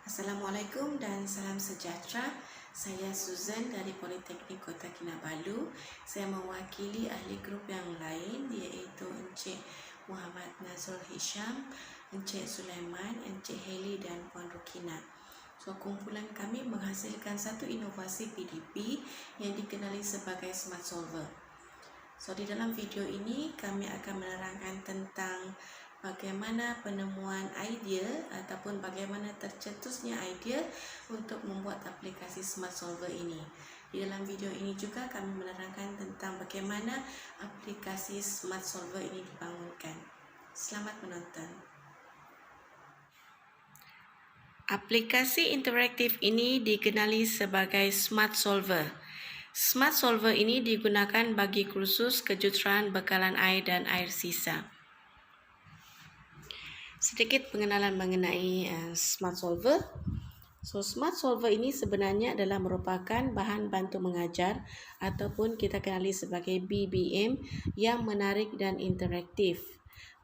Assalamualaikum dan salam sejahtera. Saya Susan dari Politeknik Kota Kinabalu. Saya mewakili ahli grup yang lain iaitu Encik Muhammad Nazrul Hisham, Encik Sulaiman, Encik Heli dan Puan Rukina. Kumpulan kami menghasilkan satu inovasi PDP yang dikenali sebagai Smart Solver. Di dalam video ini kami akan menerangkan tentang bagaimana penemuan idea ataupun bagaimana tercetusnya idea untuk membuat aplikasi Smart Solver ini. Di dalam video ini juga kami menerangkan tentang bagaimana aplikasi Smart Solver ini dibangunkan. Selamat menonton. Aplikasi interaktif ini dikenali sebagai Smart Solver. Smart Solver ini digunakan bagi kursus kejuruteraan bekalan air dan air sisa. Sedikit pengenalan mengenai Smart Solver. Smart Solver ini sebenarnya adalah merupakan bahan bantu mengajar ataupun kita kenali sebagai BBM yang menarik dan interaktif.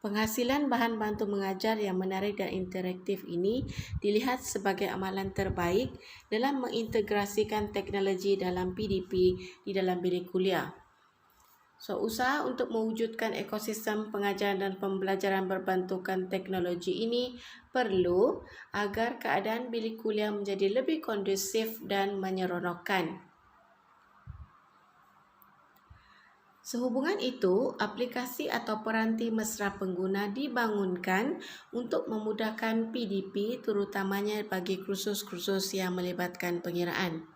Penghasilan bahan bantu mengajar yang menarik dan interaktif ini dilihat sebagai amalan terbaik dalam mengintegrasikan teknologi dalam PDP di dalam bilik kuliah. Usaha untuk mewujudkan ekosistem pengajaran dan pembelajaran berbentukan teknologi ini perlu agar keadaan bilik kuliah menjadi lebih kondusif dan menyeronokkan. Sehubungan itu, aplikasi atau peranti mesra pengguna dibangunkan untuk memudahkan PDP terutamanya bagi kursus-kursus yang melibatkan pengiraan.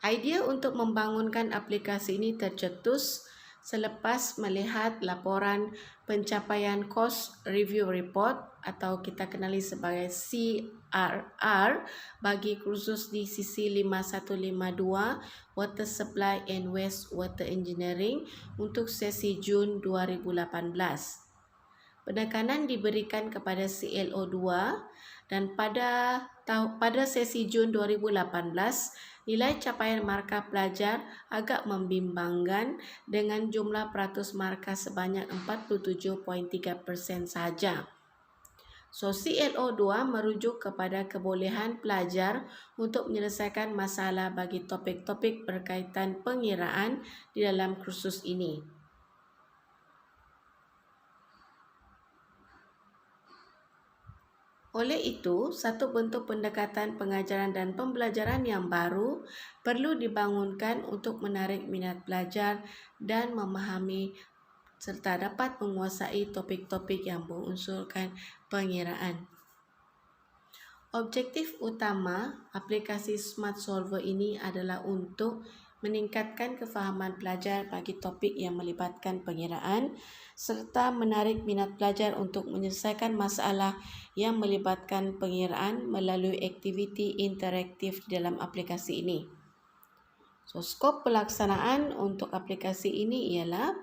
Idea untuk membangunkan aplikasi ini tercetus selepas melihat laporan pencapaian Cost Review Report atau kita kenali sebagai CRR bagi kursus di sisi 5152 Water Supply and Waste Water Engineering untuk sesi Jun 2018. Penekanan diberikan kepada CLO2 dan pada sesi Jun 2018, nilai capaian markah pelajar agak membimbangkan dengan jumlah peratus markah sebanyak 47.3% sahaja. CLO2 merujuk kepada kebolehan pelajar untuk menyelesaikan masalah bagi topik-topik berkaitan pengiraan di dalam kursus ini. Oleh itu, satu bentuk pendekatan pengajaran dan pembelajaran yang baru perlu dibangunkan untuk menarik minat pelajar dan memahami serta dapat menguasai topik-topik yang berunsurkan pengiraan. Objektif utama aplikasi Smart Solver ini adalah untuk meningkatkan kefahaman pelajar bagi topik yang melibatkan pengiraan serta menarik minat pelajar untuk menyelesaikan masalah yang melibatkan pengiraan melalui aktiviti interaktif dalam aplikasi ini. Skop pelaksanaan untuk aplikasi ini ialah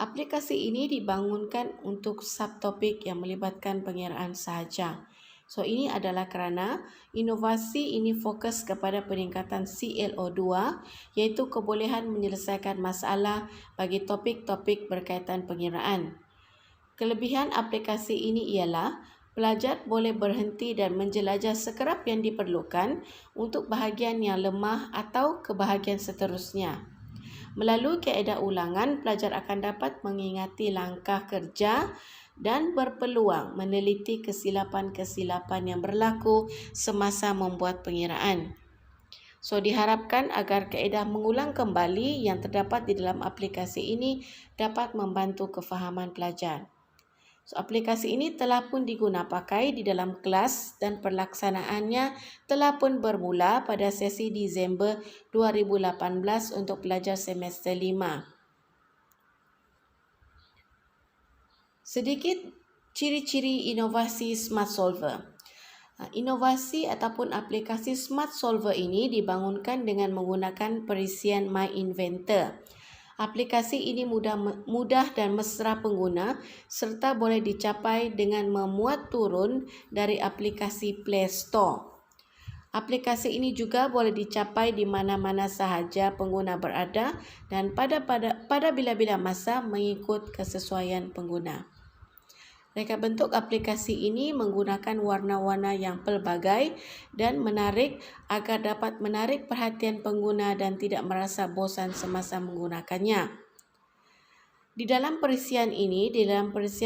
aplikasi ini dibangunkan untuk subtopik yang melibatkan pengiraan sahaja. Ini adalah kerana inovasi ini fokus kepada peningkatan CLO2 iaitu kebolehan menyelesaikan masalah bagi topik-topik berkaitan pengiraan. Kelebihan aplikasi ini ialah pelajar boleh berhenti dan menjelajah sekerap yang diperlukan untuk bahagian yang lemah atau ke bahagian seterusnya. Melalui kaedah ulangan, pelajar akan dapat mengingati langkah kerja dan berpeluang meneliti kesilapan-kesilapan yang berlaku semasa membuat pengiraan. Diharapkan agar kaedah mengulang kembali yang terdapat di dalam aplikasi ini dapat membantu kefahaman pelajar. Aplikasi ini telah pun digunakan pakai di dalam kelas dan perlaksanaannya telah pun bermula pada sesi Disember 2018 untuk pelajar semester 5. Sedikit ciri-ciri inovasi Smart Solver. Inovasi ataupun aplikasi Smart Solver ini dibangunkan dengan menggunakan perisian My Inventor. Aplikasi ini mudah dan mesra pengguna serta boleh dicapai dengan memuat turun dari aplikasi Play Store. Aplikasi ini juga boleh dicapai di mana-mana sahaja pengguna berada dan pada bila-bila masa mengikut kesesuaian pengguna. Reka bentuk aplikasi ini menggunakan warna-warna yang pelbagai dan menarik agar dapat menarik perhatian pengguna dan tidak merasa bosan semasa menggunakannya. Di dalam perisian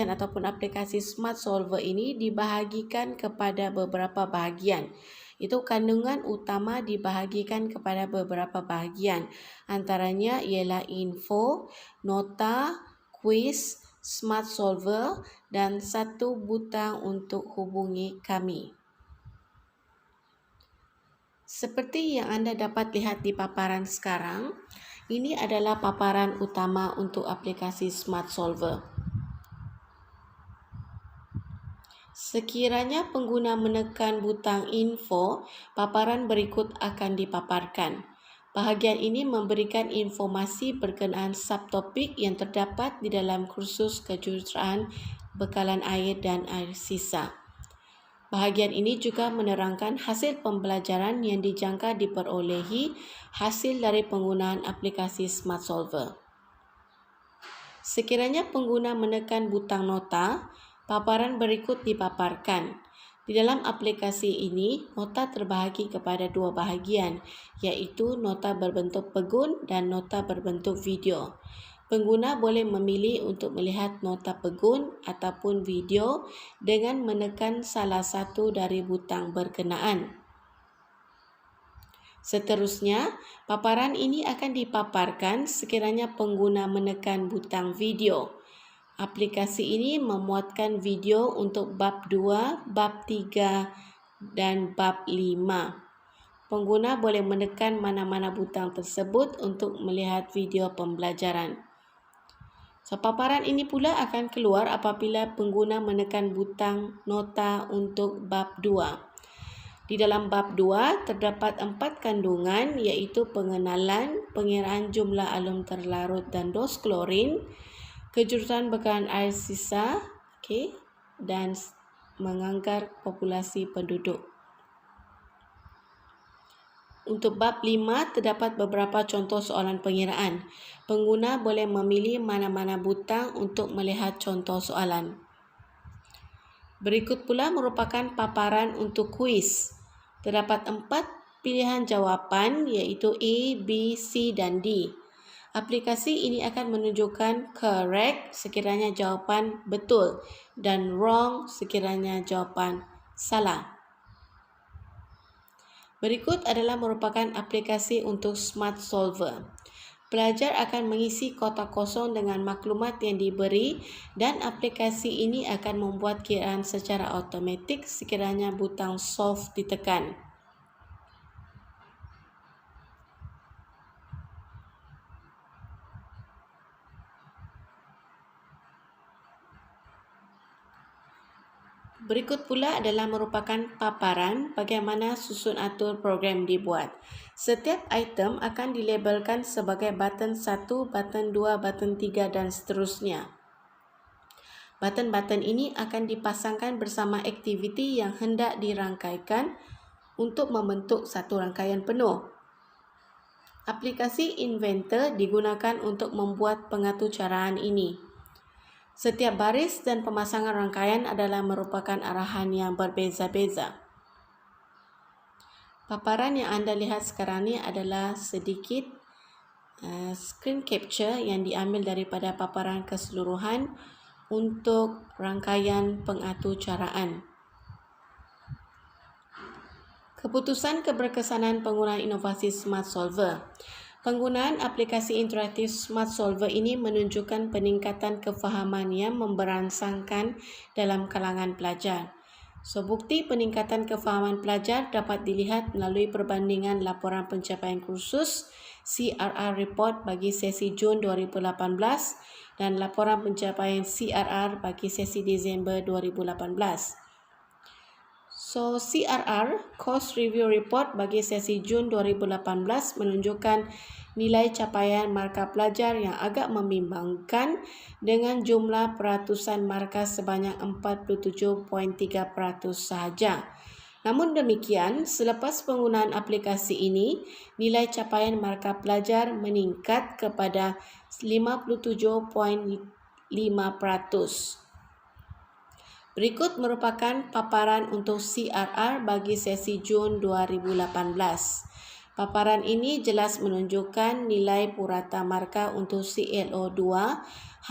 ataupun aplikasi Smart Solver ini dibahagikan kepada beberapa bahagian. Itu kandungan utama dibahagikan kepada beberapa bahagian. Antaranya ialah info, nota, kuis, Smart Solver dan satu butang untuk hubungi kami. Seperti yang anda dapat lihat di paparan sekarang, ini adalah paparan utama untuk aplikasi Smart Solver. Sekiranya pengguna menekan butang info, paparan berikut akan dipaparkan. Bahagian ini memberikan informasi berkenaan subtopik yang terdapat di dalam kursus kejuruteraan bekalan air dan air sisa. Bahagian ini juga menerangkan hasil pembelajaran yang dijangka diperolehi hasil dari penggunaan aplikasi Smart Solver. Sekiranya pengguna menekan butang nota, paparan berikut dipaparkan. Di dalam aplikasi ini, nota terbahagi kepada dua bahagian, iaitu nota berbentuk pegun dan nota berbentuk video. Pengguna boleh memilih untuk melihat nota pegun ataupun video dengan menekan salah satu dari butang berkenaan. Seterusnya, paparan ini akan dipaparkan sekiranya pengguna menekan butang video. Aplikasi ini memuatkan video untuk bab 2, bab 3 dan bab 5. Pengguna boleh menekan mana-mana butang tersebut untuk melihat video pembelajaran. Paparan ini pula akan keluar apabila pengguna menekan butang nota untuk bab 2. Di dalam bab 2 terdapat 4 kandungan iaitu pengenalan, pengiraan jumlah alum terlarut dan dos klorin, kejuruteraan bekalan air sisa, dan menganggar populasi penduduk. Untuk bab 5 terdapat beberapa contoh soalan pengiraan. Pengguna boleh memilih mana-mana butang untuk melihat contoh soalan. Berikut pula merupakan paparan untuk kuis. Terdapat 4 pilihan jawapan iaitu A, B, C dan D. Aplikasi ini akan menunjukkan correct sekiranya jawapan betul dan wrong sekiranya jawapan salah. Berikut adalah merupakan aplikasi untuk Smart Solver. Pelajar akan mengisi kotak kosong dengan maklumat yang diberi dan aplikasi ini akan membuat kiraan secara automatik sekiranya butang solve ditekan. Berikut pula adalah merupakan paparan bagaimana susun atur program dibuat. Setiap item akan dilabelkan sebagai button 1, button 2, button 3 dan seterusnya. Button-button ini akan dipasangkan bersama aktiviti yang hendak dirangkaikan untuk membentuk satu rangkaian penuh. Aplikasi Inventor digunakan untuk membuat pengaturcaraan ini. Setiap baris dan pemasangan rangkaian adalah merupakan arahan yang berbeza-beza. Paparan yang anda lihat sekarang ni adalah sedikit screen capture yang diambil daripada paparan keseluruhan untuk rangkaian pengaturcaraan. Keputusan keberkesanan penggunaan inovasi Smart Solver. Penggunaan aplikasi interaktif Smart Solver ini menunjukkan peningkatan kefahaman yang memberangsangkan dalam kalangan pelajar. Bukti peningkatan kefahaman pelajar dapat dilihat melalui perbandingan laporan pencapaian kursus CRR Report bagi sesi Jun 2018 dan laporan pencapaian CRR bagi sesi Disember 2018. CRR, Course Review Report bagi sesi Jun 2018 menunjukkan nilai capaian markah pelajar yang agak membimbangkan dengan jumlah peratusan markah sebanyak 47.3% sahaja. Namun demikian, selepas penggunaan aplikasi ini, nilai capaian markah pelajar meningkat kepada 57.5%. Berikut merupakan paparan untuk CRR bagi sesi Jun 2018. Paparan ini jelas menunjukkan nilai purata markah untuk CLO2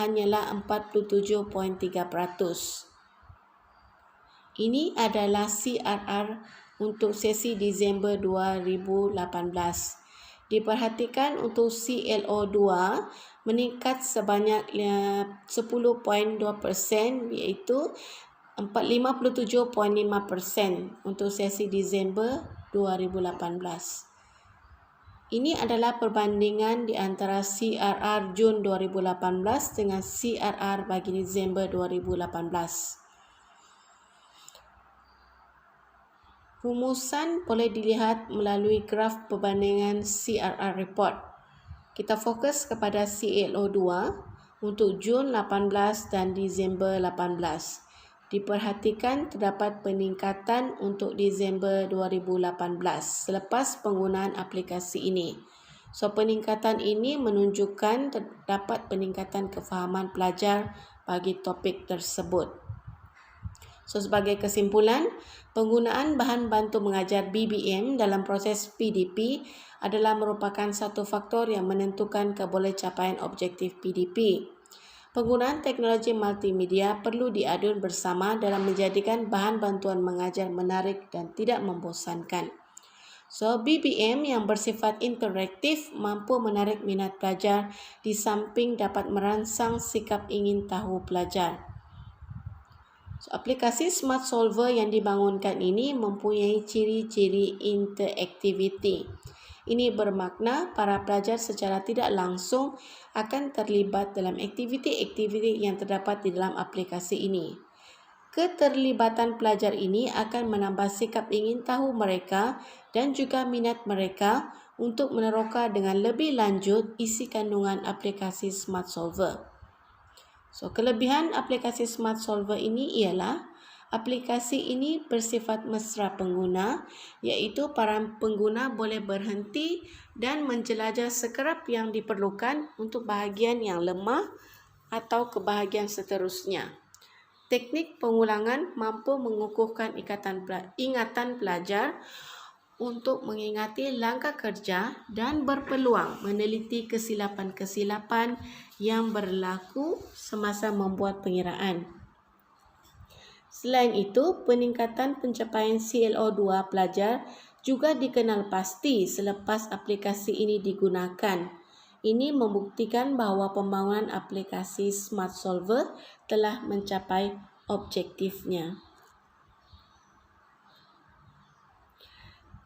hanyalah 47.3%. Ini adalah CRR untuk sesi Disember 2018. Diperhatikan untuk CLO2 meningkat sebanyak 10.2% iaitu 57.5% untuk sesi Disember 2018. Ini adalah perbandingan di antara CRR Jun 2018 dengan CRR bagi Disember 2018. Rumusan boleh dilihat melalui graf perbandingan CRR report. Kita fokus kepada CLO2 untuk Jun 18 dan Disember 18. Diperhatikan terdapat peningkatan untuk Disember 2018 selepas penggunaan aplikasi ini. So, peningkatan ini menunjukkan terdapat peningkatan kefahaman pelajar bagi topik tersebut. So, sebagai kesimpulan, penggunaan bahan bantu mengajar BBM dalam proses PDP adalah merupakan satu faktor yang menentukan kebolehcapaian objektif PDP. Penggunaan teknologi multimedia perlu diadun bersama dalam menjadikan bahan bantuan mengajar menarik dan tidak membosankan. So, BBM yang bersifat interaktif mampu menarik minat pelajar di samping dapat merangsang sikap ingin tahu pelajar. So, aplikasi Smart Solver yang dibangunkan ini mempunyai ciri-ciri interactivity. Ini bermakna para pelajar secara tidak langsung akan terlibat dalam aktiviti-aktiviti yang terdapat di dalam aplikasi ini. Keterlibatan pelajar ini akan menambah sikap ingin tahu mereka dan juga minat mereka untuk meneroka dengan lebih lanjut isi kandungan aplikasi Smart Solver. So, kelebihan aplikasi Smart Solver ini ialah aplikasi ini bersifat mesra pengguna, iaitu para pengguna boleh berhenti dan menjelajah sekerap yang diperlukan untuk bahagian yang lemah atau ke bahagian seterusnya. Teknik pengulangan mampu mengukuhkan ingatan pelajar untuk mengingati langkah kerja dan berpeluang meneliti kesilapan-kesilapan yang berlaku semasa membuat pengiraan. Selain itu, peningkatan pencapaian CLO2 pelajar juga dikenal pasti selepas aplikasi ini digunakan. Ini membuktikan bahawa pembangunan aplikasi Smart Solver telah mencapai objektifnya.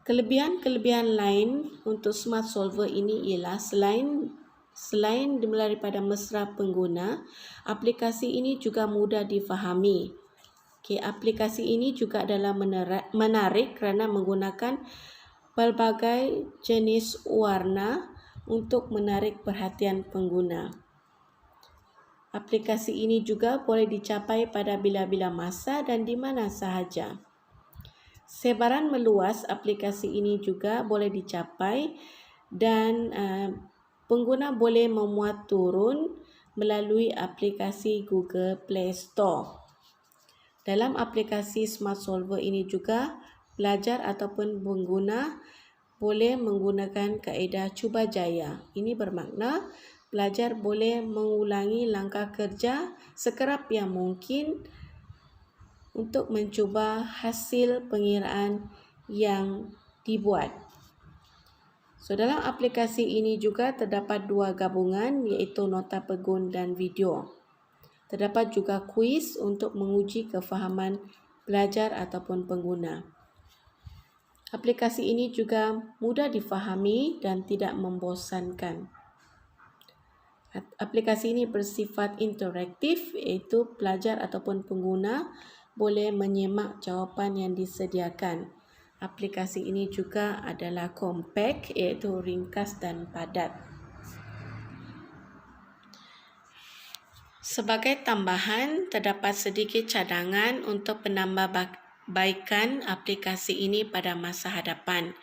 Kelebihan-kelebihan lain untuk Smart Solver ini ialah selain daripada mesra pengguna, aplikasi ini juga mudah difahami. Aplikasi ini juga adalah menarik kerana menggunakan pelbagai jenis warna untuk menarik perhatian pengguna. Aplikasi ini juga boleh dicapai pada bila-bila masa dan di mana sahaja. Sebaran meluas aplikasi ini juga boleh dicapai dan pengguna boleh memuat turun melalui aplikasi Google Play Store. Dalam aplikasi Smart Solver ini juga, pelajar ataupun pengguna boleh menggunakan kaedah cuba jaya. Ini bermakna pelajar boleh mengulangi langkah kerja sekerap yang mungkin untuk mencuba hasil pengiraan yang dibuat. So, dalam aplikasi ini juga terdapat dua gabungan iaitu nota pegun dan video. Terdapat juga kuis untuk menguji kefahaman pelajar ataupun pengguna. Aplikasi ini juga mudah difahami dan tidak membosankan. Aplikasi ini bersifat interaktif iaitu pelajar ataupun pengguna boleh menyemak jawapan yang disediakan. Aplikasi ini juga adalah compact iaitu ringkas dan padat. Sebagai tambahan, terdapat sedikit cadangan untuk penambahbaikan aplikasi ini pada masa hadapan.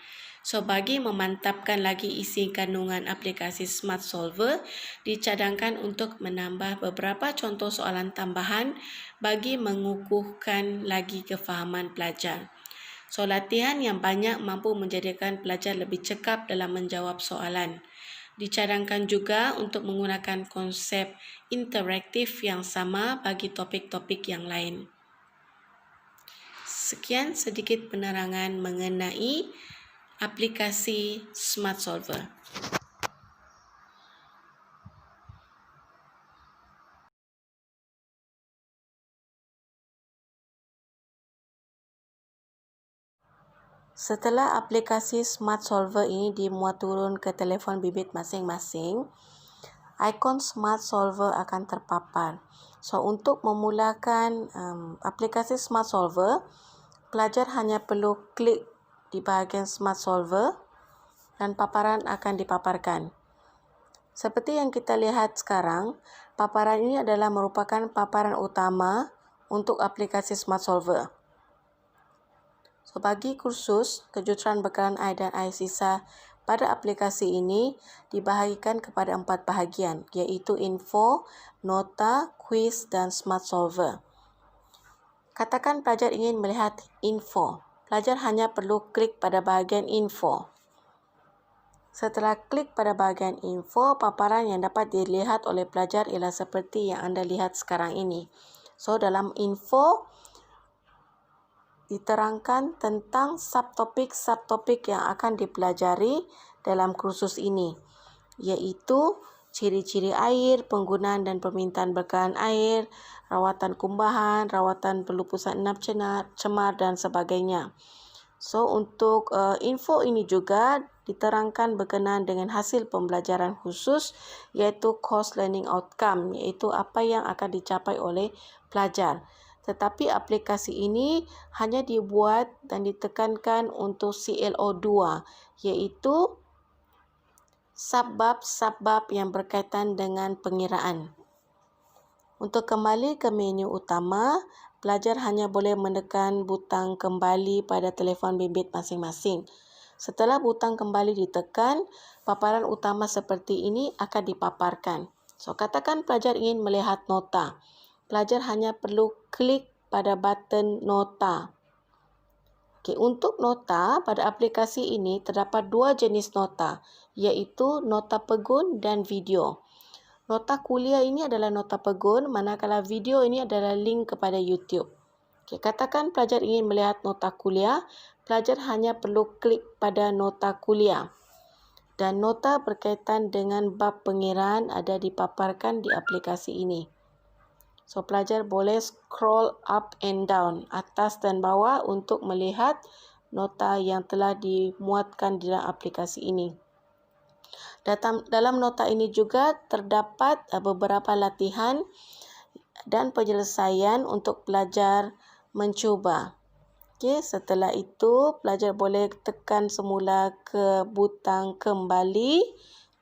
So, bagi memantapkan lagi isi kandungan aplikasi Smart Solver, dicadangkan untuk menambah beberapa contoh soalan tambahan bagi mengukuhkan lagi kefahaman pelajar. So, latihan yang banyak mampu menjadikan pelajar lebih cekap dalam menjawab soalan. Dicadangkan juga untuk menggunakan konsep interaktif yang sama bagi topik-topik yang lain. Sekian sedikit penerangan mengenai aplikasi Smart Solver. Setelah aplikasi Smart Solver ini dimuat turun ke telefon bimbit masing-masing, ikon Smart Solver akan terpapar. So, untuk memulakan aplikasi Smart Solver, pelajar hanya perlu klik di bahagian Smart Solver dan paparan akan dipaparkan. Seperti yang kita lihat sekarang, paparan ini adalah merupakan paparan utama untuk aplikasi Smart Solver. So, bagi kursus kejuruteraan bekalan air dan air sisa pada aplikasi ini dibahagikan kepada 4 bahagian, iaitu info, nota, kuis dan Smart Solver. Katakan pelajar ingin melihat info. Pelajar hanya perlu klik pada bahagian info. Setelah klik pada bahagian info, paparan yang dapat dilihat oleh pelajar ialah seperti yang anda lihat sekarang ini. So, dalam info diterangkan tentang subtopik-subtopik yang akan dipelajari dalam kursus ini, iaitu ciri-ciri air, penggunaan dan permintaan bekalan air, rawatan kumbahan, rawatan pelupusan enap cemar dan sebagainya. So, untuk info ini juga diterangkan berkenaan dengan hasil pembelajaran khusus, iaitu course learning outcome, iaitu apa yang akan dicapai oleh pelajar. Tetapi aplikasi ini hanya dibuat dan ditekankan untuk CLO2, iaitu subbab-subbab yang berkaitan dengan pengiraan. Untuk kembali ke menu utama, pelajar hanya boleh menekan butang kembali pada telefon bimbit masing-masing. Setelah butang kembali ditekan, paparan utama seperti ini akan dipaparkan. So, katakan pelajar ingin melihat nota. Pelajar hanya perlu klik pada button nota. Okay, untuk nota, pada aplikasi ini terdapat 2 jenis nota, iaitu nota pegun dan video. Nota kuliah ini adalah nota pegun, manakala video ini adalah link kepada YouTube. Okay, katakan pelajar ingin melihat nota kuliah, pelajar hanya perlu klik pada nota kuliah. Dan nota berkaitan dengan bab pengiraan ada dipaparkan di aplikasi ini. So, pelajar boleh scroll up and down, atas dan bawah untuk melihat nota yang telah dimuatkan di dalam aplikasi ini. Dalam nota ini juga terdapat beberapa latihan dan penyelesaian untuk pelajar mencuba. Okay, setelah itu, pelajar boleh tekan semula ke butang kembali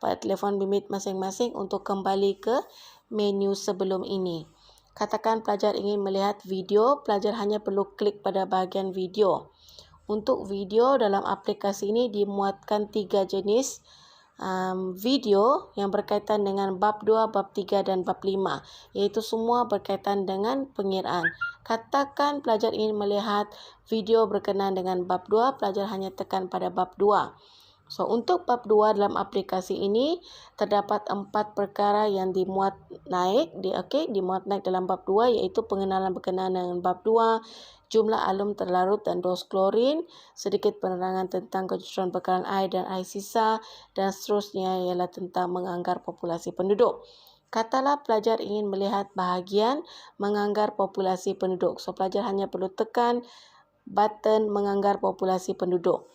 pada telefon bimbit masing-masing untuk kembali ke menu sebelum ini. Katakan pelajar ingin melihat video, pelajar hanya perlu klik pada bahagian video. Untuk video dalam aplikasi ini dimuatkan 3 jenis video yang berkaitan dengan bab 2, bab 3 dan bab 5, iaitu semua berkaitan dengan pengiraan. Katakan pelajar ingin melihat video berkenaan dengan bab 2, pelajar hanya tekan pada bab 2. So, untuk bab 2 dalam aplikasi ini terdapat 4 perkara yang dimuat naik dalam bab 2, iaitu pengenalan berkenaan dengan bab 2, jumlah alum terlarut dan dos klorin, sedikit penerangan tentang kejuruteraan bekalan air dan air sisa, dan seterusnya ialah tentang menganggar populasi penduduk. Katalah pelajar ingin melihat bahagian menganggar populasi penduduk. So, pelajar hanya perlu tekan button menganggar populasi penduduk.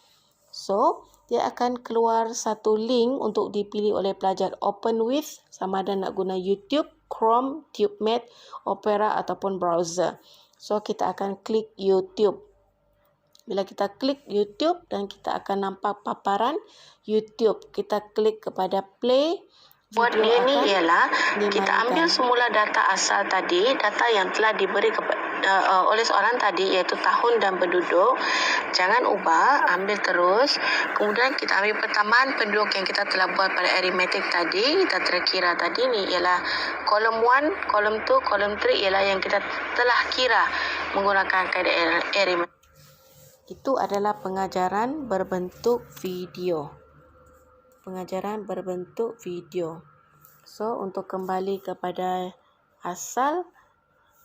So, dia akan keluar satu link untuk dipilih oleh pelajar. Open with, sama ada nak guna YouTube, Chrome, TubeMate, Opera ataupun browser. So, kita akan klik YouTube. Bila kita klik YouTube dan kita akan nampak paparan YouTube. Kita klik kepada play. Buat dia ni ialah kita ambil semula data asal tadi, data yang telah oleh seorang tadi, iaitu tahun dan penduduk. Jangan ubah, ambil terus. Kemudian kita ambil pertambahan penduduk yang kita telah buat pada arithmetic tadi. Kita terkira tadi ni ialah kolom 1, kolom 2, kolom 3 ialah yang kita telah kira menggunakan kaedah arithmetic. Itu adalah pengajaran berbentuk video. Pengajaran berbentuk video. So, untuk kembali kepada asal,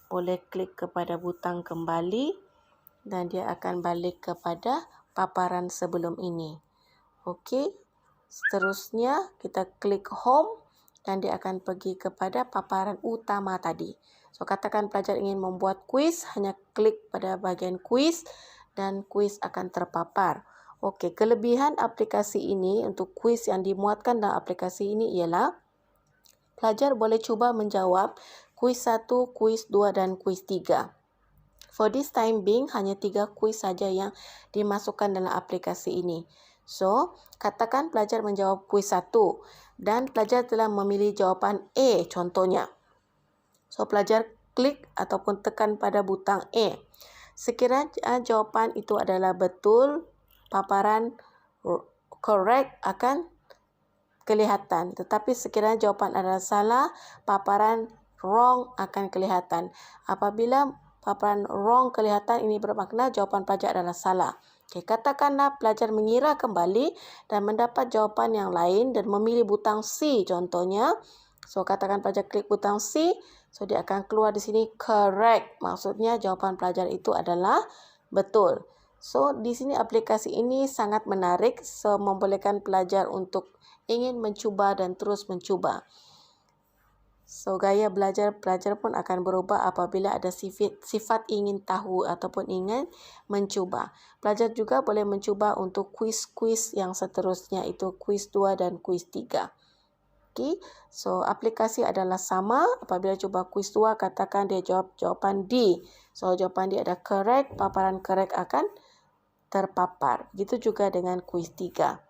boleh klik kepada butang kembali dan dia akan balik kepada paparan sebelum ini. Okey. Seterusnya, kita klik home dan dia akan pergi kepada paparan utama tadi. So, katakan pelajar ingin membuat kuis, hanya klik pada bahagian kuis dan kuis akan terpapar. Okey, kelebihan aplikasi ini untuk kuis yang dimuatkan dalam aplikasi ini ialah pelajar boleh cuba menjawab kuis 1, kuis 2 dan kuis 3. For this time being, hanya 3 kuis saja yang dimasukkan dalam aplikasi ini. So, katakan pelajar menjawab kuis 1 dan pelajar telah memilih jawapan A contohnya. So, pelajar klik ataupun tekan pada butang A. Sekiranya jawapan itu adalah betul, paparan correct akan kelihatan. Tetapi sekiranya jawapan adalah salah, paparan wrong akan kelihatan. Apabila paparan wrong kelihatan, ini bermakna jawapan pelajar adalah salah. Okay, katakanlah pelajar mengira kembali dan mendapat jawapan yang lain dan memilih butang C contohnya. So, katakan pelajar klik butang C, so dia akan keluar di sini correct. Maksudnya jawapan pelajar itu adalah betul. So, di sini aplikasi ini sangat menarik, so membolehkan pelajar untuk ingin mencuba dan terus mencuba. So, gaya belajar pelajar pun akan berubah apabila ada sifat ingin tahu ataupun ingin mencuba. Pelajar juga boleh mencuba untuk kuis-kuis yang seterusnya, itu kuis 2 dan kuis 3. Okay. So, aplikasi adalah sama. Apabila cuba kuis 2, katakan dia jawab jawapan D. So, jawapan dia ada correct, paparan correct akan terpapar. Begitu juga dengan kuis 3.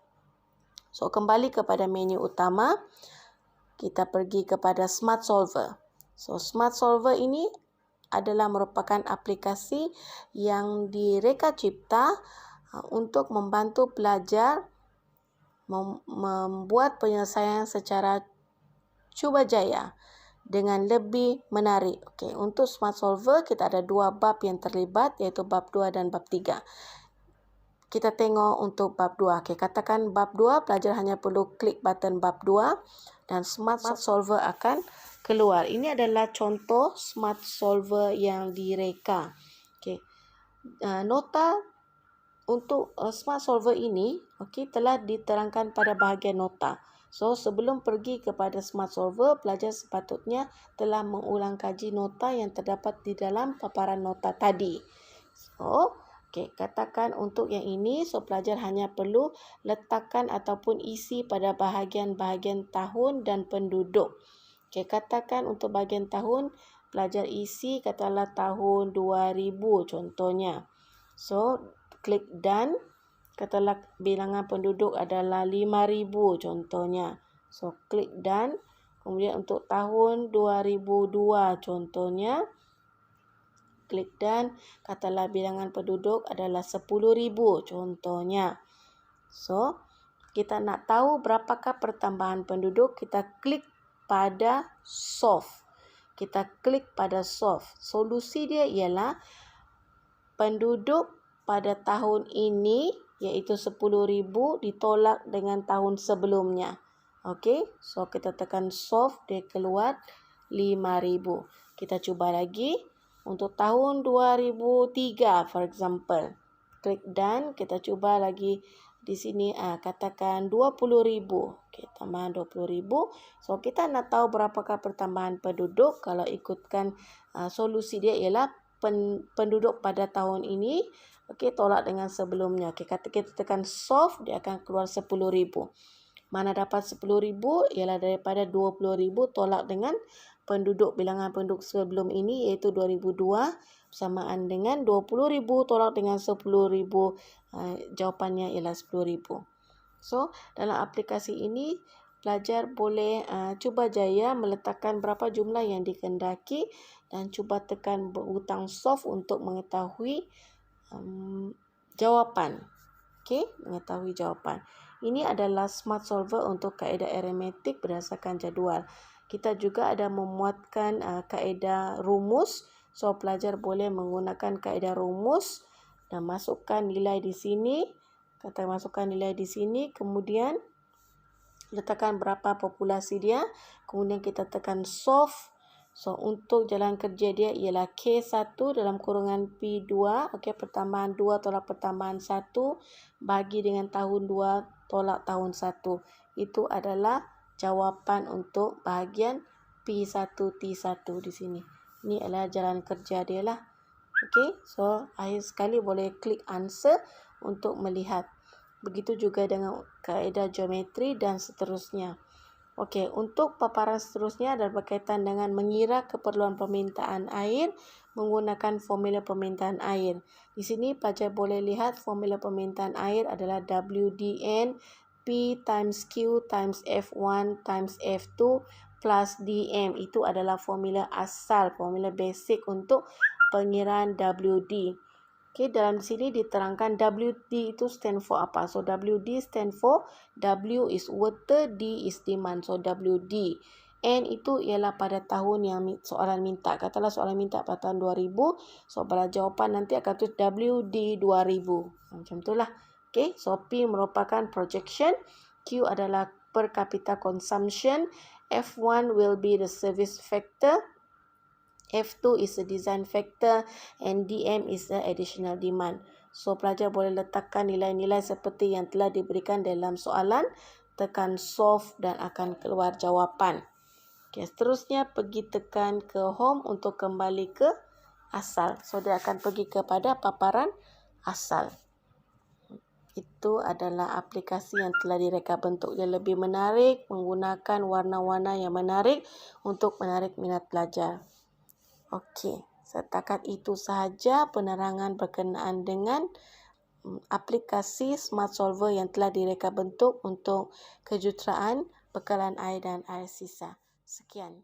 So, kembali kepada menu utama. Kita pergi kepada Smart Solver. So, Smart Solver ini adalah merupakan aplikasi yang direka cipta untuk membantu pelajar membuat penyelesaian secara cuba jaya dengan lebih menarik. Okey, untuk Smart Solver kita ada 2 bab yang terlibat, iaitu bab 2 dan bab 3. Kita tengok untuk bab 2. Okay, katakan bab 2, pelajar hanya perlu klik button bab 2 dan Smart Solver akan keluar. Ini adalah contoh Smart Solver yang direka. Okay. Nota untuk Smart Solver ini telah diterangkan pada bahagian nota. So, sebelum pergi kepada Smart Solver, pelajar sepatutnya telah mengulang kaji nota yang terdapat di dalam paparan nota tadi. So, katakan untuk yang ini, so pelajar hanya perlu letakkan ataupun isi pada bahagian-bahagian tahun dan penduduk. Katakan untuk bahagian tahun, pelajar isi katakanlah tahun 2000 contohnya. So, klik done. Katakanlah bilangan penduduk adalah 5000 contohnya. So, klik done. Kemudian untuk tahun 2002 contohnya. Klik dan katakanlah bilangan penduduk adalah 10,000 contohnya. So, kita nak tahu berapakah pertambahan penduduk, kita klik pada solve. Kita klik pada solve. Solusi dia ialah penduduk pada tahun ini iaitu 10,000 ditolak dengan tahun sebelumnya. Okey, so kita tekan solve, dia keluar 5,000. Kita cuba lagi. Untuk tahun 2003, for example. Klik done. Kita cuba lagi di sini. Katakan 20,000. Okay, tambahan 20,000. So, kita nak tahu berapakah pertambahan penduduk. Kalau ikutkan solusi dia ialah penduduk pada tahun ini. Okay, tolak dengan sebelumnya. Okay, kata kita tekan solve, dia akan keluar 10,000. Mana dapat 10,000 ialah daripada 20,000 tolak dengan penduduk, bilangan penduduk sebelum ini iaitu 2002 bersamaan dengan 20,000 tolak dengan 10,000, jawapannya ialah 10,000. So, dalam aplikasi ini pelajar boleh cuba jaya meletakkan berapa jumlah yang dikehendaki dan cuba tekan butang solve untuk mengetahui jawapan. Okey, mengetahui jawapan. Ini adalah smart solver untuk kaedah aritmetik berdasarkan jadual. Kita juga ada memuatkan kaedah rumus. So, pelajar boleh menggunakan kaedah rumus dan masukkan nilai di sini. Masukkan nilai di sini. Kemudian, letakkan berapa populasi dia. Kemudian, kita tekan solve. So, untuk jalan kerja dia ialah K1 dalam kurungan P2. Okey, pertambahan 2 tolak pertambahan 1 bagi dengan tahun 2 tolak tahun 1. Itu adalah jawapan untuk bahagian P1T1 di sini. Ini adalah jalan kerja dia lah. Okey, so akhir sekali boleh klik answer untuk melihat. Begitu juga dengan kaedah geometri dan seterusnya. Okey, untuk paparan seterusnya adalah berkaitan dengan mengira keperluan permintaan air menggunakan formula permintaan air. Di sini pelajar boleh lihat formula permintaan air adalah WDN P times Q times F1 times F2 plus DM. Itu adalah formula asal, formula basic untuk pengiraan WD. Okay, dalam sini diterangkan WD itu stand for apa. So, WD stand for W is water, D is demand. So, WD. N itu ialah pada tahun yang soalan minta. Katalah soalan minta pada tahun 2000. So, pada jawapan nanti akan tulis WD 2000. Macam itulah. Okay, so P merupakan projection. Q adalah per capita consumption. F1 will be the service factor. F2 is a design factor and DM is the additional demand. So, pelajar boleh letakkan nilai-nilai seperti yang telah diberikan dalam soalan, tekan solve dan akan keluar jawapan. Okay, seterusnya pergi tekan ke home untuk kembali ke asal. So, dia akan pergi kepada paparan asal. Itu adalah aplikasi yang telah direka bentuk. Dia lebih menarik, menggunakan warna-warna yang menarik untuk menarik minat pelajar. Okey, setakat itu sahaja penerangan berkenaan dengan aplikasi Smart Solver yang telah direka bentuk untuk kejuruteraan bekalan air dan air sisa. Sekian.